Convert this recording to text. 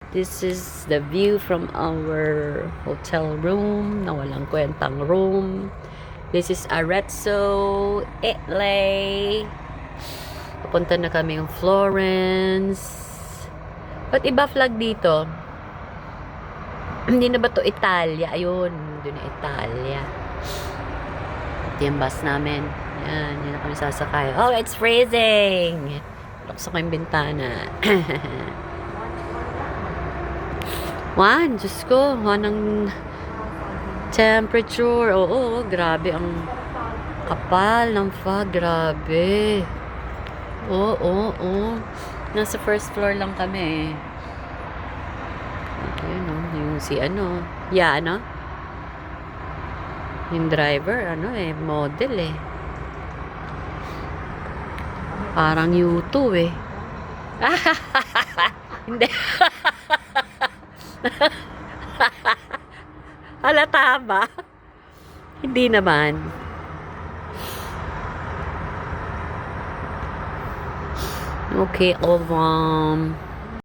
This is the view from our hotel room na walang kwentang room. This is Arezzo, Italy. Papunta na kami yung Florence. Ba't iba flag dito? Hindi na ba to Italia? Ayun, doon na Italia. Ito yung bus namin. Yan, yun na kami sasakay. Oh, it's freezing! Buksan ko yung bintana. Juan, Diyos ko, Juan ang temperature. Oo, grabe ang kapal ng fog. Grabe. Oo. Nasa first floor lang kami. Ayun, yung si ano. Yeah, ano? Yung driver, model eh. Parang U2 eh. Hindi. Halata ba? Hindi naman. Okay, au revoir.